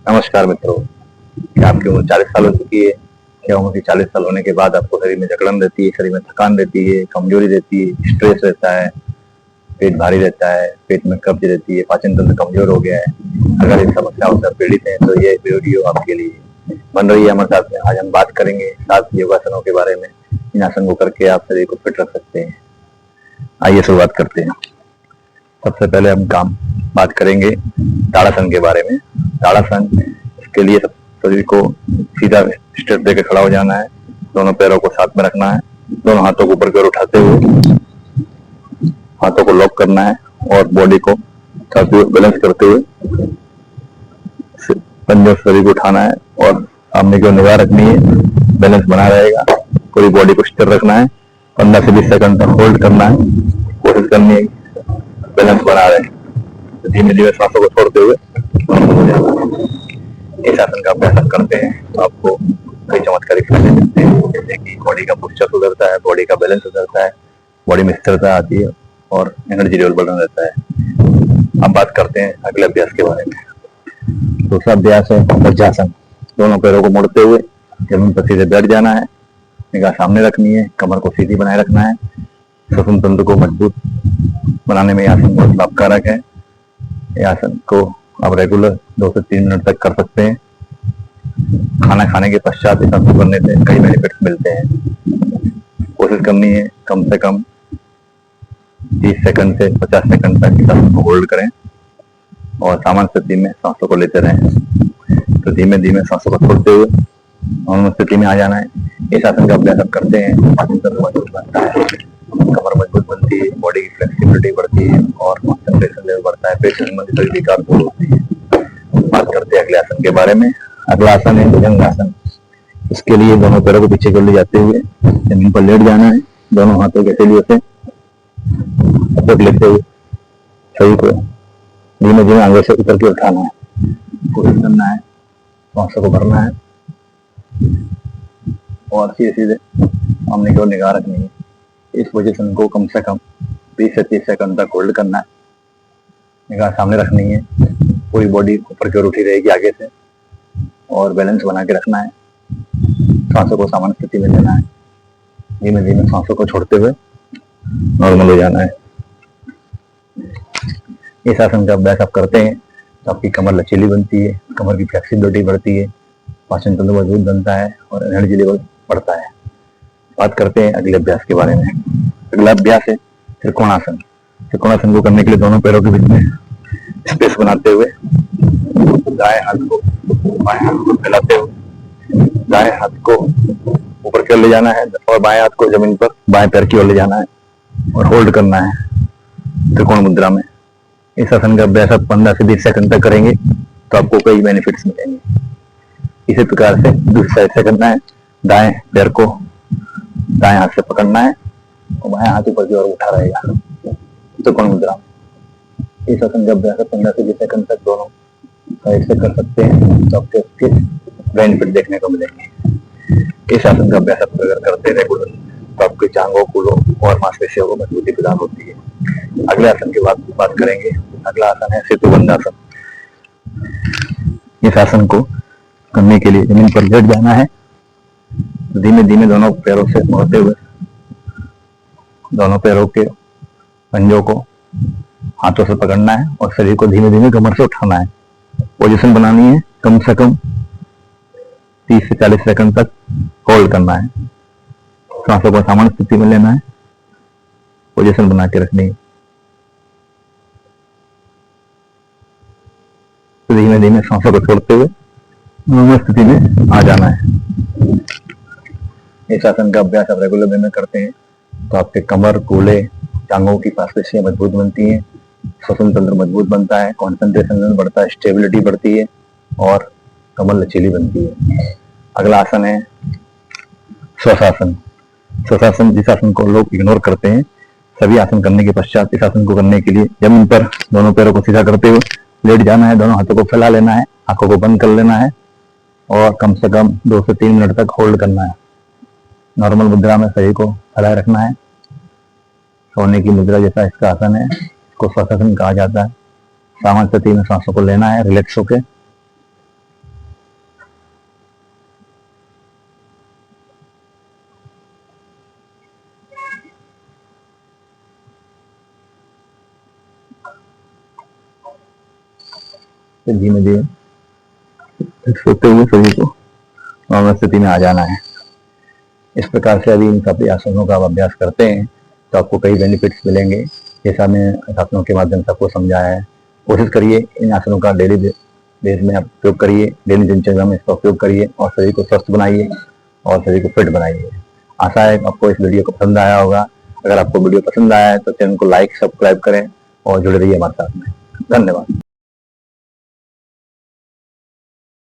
नमस्कार मित्रों। क्या आपकी उम्र 40 साल हो चुकी है? क्या उम्र की 40 साल होने के बाद आपको शरीर में जकड़न रहती है, शरीर में थकान रहती है, कमजोरी रहती है, स्ट्रेस रहता है, पेट भारी रहता है, पेट में कब्ज रहती है, पाचन तंत्र कमजोर हो गया है? अगर इस समस्याओं से पीड़ित हैं तो ये वीडियो आपके लिए बन रही है हमारे साथ में। आज हम बात करेंगे 7 योगासनों के बारे में। इन आसन को करके आप शरीर को फिट रख सकते हैं। आइए शुरुआत करते हैं। सबसे पहले हम बात करेंगे ताड़ासन के बारे में। ताड़ासन के लिए शरीर को सीधा स्ट्रेट देकर खड़ा हो जाना है। दोनों पैरों को साथ में रखना है। दोनों हाथों को ऊपर की ओर उठाते हुए हाथों को लॉक करना है और बॉडी को बैलेंस करते हुए पंजों शरीर को उठाना है और सामने की ओर निगाह रखनी है। बैलेंस बना रहेगा। पूरी बॉडी को स्थिर रखना है। 15 से 20 सेकंड तक होल्ड करना है। कोशिश करनी है बैलेंस बना रहे। तो धीमे धीमे सांसों को छोड़ते हुए इस आसन का अभ्यास करते हैं तो आपको कई चमत्कारिक फायदे मिलते हैं, जैसे कि बॉडी का पोस्चर सुधरता है, बॉडी का बैलेंस सुधरता है, बॉडी में स्थिरता आती है और एनर्जी लेवल बढ़ा रहता है। अब बात करते हैं अगले अभ्यास के बारे में। दूसरा अभ्यास है वज्रासन। दोनों पैरों को मोड़ते हुए जमीन पर सीधे बैठ जाना है। निगाह सामने रखनी है। कमर को सीधी बनाए रखना है। श्वसन तंत्र को मजबूत बनाने में यह आसन बहुत लाभकारक है। यह आसन को आप रेगुलर 2 से 3 मिनट तक कर सकते हैं। खाना खाने के पश्चात इस आसन करने से कई बेनिफिट्स मिलते हैं। कोशिश करनी है कम से कम 30 सेकंड से 50 सेकंड तक इस आसन को होल्ड करें और सामान्य स्थिति में सांसों को लेते रहें। तो धीमे धीमे सांसों को छोड़ते हुए नॉर्मल स्थिति में आ जाना है। इस आसन का अभ्यास आप करते हैं, पाचन तंत्र मजबूत बनता है, कमर मजबूत बनती है, बॉडी की फ्लेक्सिबिलिटी बढ़ती है और कॉन्सेंट्रेशन लेवल बढ़ता है, पेट संबंधी सभी विकार दूर होती है। बात करते हैं अगले आसन के बारे में। अगला आसन है भुजंगासन। इसके लिए दोनों पैरों को पीछे कर ले जाते हुए जमीन पर लेट जाना है। दोनों हाथों के हथेलियों से सपोर्ट लेते हुए शरीर को धीमे धीमे आगे से ऊपर की उठाना है। कोशिश करना है सांसों को भरना है और सीधे सीधे सामने की ओर निगाह रखनी है। इस पोजीशन को कम से कम 20 से 30 सेकंड तक होल्ड करना है। निगाह सामने रखनी है। पूरी बॉडी ऊपर की ओर उठी रहेगी आगे से और बैलेंस बना के रखना है। सांसों को सामान्य स्थिति में लेना है। धीमे धीमे सांसों को छोड़ते हुए नॉर्मल हो जाना है। इस आसन का अभ्यास आप करते हैं तो आपकी कमर लचीली बनती है, कमर की फ्लेक्सिबिलिटी बढ़ती है, पाचन तंत्र मजबूत बनता है और एनर्जी लेवल बढ़ता है। बात करते हैं अगले अभ्यास के बारे में। अगला अभ्यास है त्रिकोणासन। त्रिकोणासन को करने के लिए दोनों पैरों के बीच में स्पेस बनाते हुए दाएं हाथ को बाएं हाथ को फैलाते हुए दाएं हाथ को ऊपर की ओर ले जाना है और बाएं हाथ को जमीन पर बाएं पैर की ओर ले जाना है और होल्ड करना है त्रिकोण मुद्रा में। इस आसन का अभ्यास आप 15 से 20 सेकंड तक करेंगे तो आपको कई बेनिफिट्स मिलेंगे। इसी प्रकार से दूसरा ऐसे करना है। दाएं पैर को दाएं हाथ से पकड़ना है और बाएं हाथ ऊपर की ओर उठा रहेगा त्रिकोण मुद्रा में। इस आसन का अभ्यास 15 से 20 सेकंड तक दोनों साइड से कर सकते हैं तो आपको इसके बेनिफिट देखने को मिलेंगे। इस आसन का अभ्यास आप अगर करते हैं रेगुलर तो आपके जांघों, कूलों और मांसपेशियों को मजबूती प्रदान होती है। अगले आसन की बात करेंगे। अगला आसन है सेतुबंधासन। इस आसन को करने के लिए जमीन पर लेट जाना है। धीमे धीमे दोनों पैरों से मोड़ते हुए दोनों पैरों के पंजों को हाथों से पकड़ना है और शरीर को धीमे धीमे कमर से उठाना है। पोजीशन बनानी है कम से कम 30 से 40 सेकंड तक होल्ड करना है। सांसों को सामान्य स्थिति में लेना है। पोजीशन बना के रखनी है। तो धीमे धीमे सांसों को छोड़ते हुए नॉर्मल स्थिति में आ जाना है। इस आसन का अभ्यास आप रेगुलर वे में करते हैं तो आपके कमर, कूल्हे, टांगों की मांसपेशियां मजबूत बनती हैं, श्वसन तंत्र मजबूत बनता है, कॉन्सेंट्रेशन लेवल बढ़ता है, स्टेबिलिटी बढ़ती है और कमर लचीली बनती है। अगला आसन है श्वासासन। श्वासासन जिस आसन को लोग इग्नोर करते हैं, सभी आसन करने के पश्चात इस आसन को करने के लिए जमीन पर दोनों पैरों को सीधा करते हुए लेट जाना है। दोनों हाथों को फैला लेना है, आंखों को बंद कर लेना है और कम से कम 2 से 3 मिनट तक होल्ड करना है। नॉर्मल मुद्रा में शरीर को फैलाए रखना है। सोने की मुद्रा जैसा इसका आसन है, इसको श्वासासन कहा जाता है। सामान्य स्थिति में सांसों को लेना है रिलैक्स होके फिर धीमे धीमे सोते हुए शरीर को नॉर्मल स्थिति में आ जाना है। इस प्रकार से यदि इन सभी आसनों का आप अभ्यास करते हैं तो आपको कई बेनिफिट्स मिलेंगे, जैसा मैं आसनों के माध्यम से आपको समझाया है। कोशिश करिए इन आसनों का डेली बेस में आप उपयोग करिए, डेली दिनचर्या में इसका उपयोग करिए और शरीर को स्वस्थ बनाइए और शरीर को फिट बनाइए। आशा है आपको इस वीडियो को पसंद आया होगा। अगर आपको वीडियो पसंद आया है तो चैनल को लाइक सब्सक्राइब करें और जुड़े रहिए हमारे साथ में। धन्यवाद।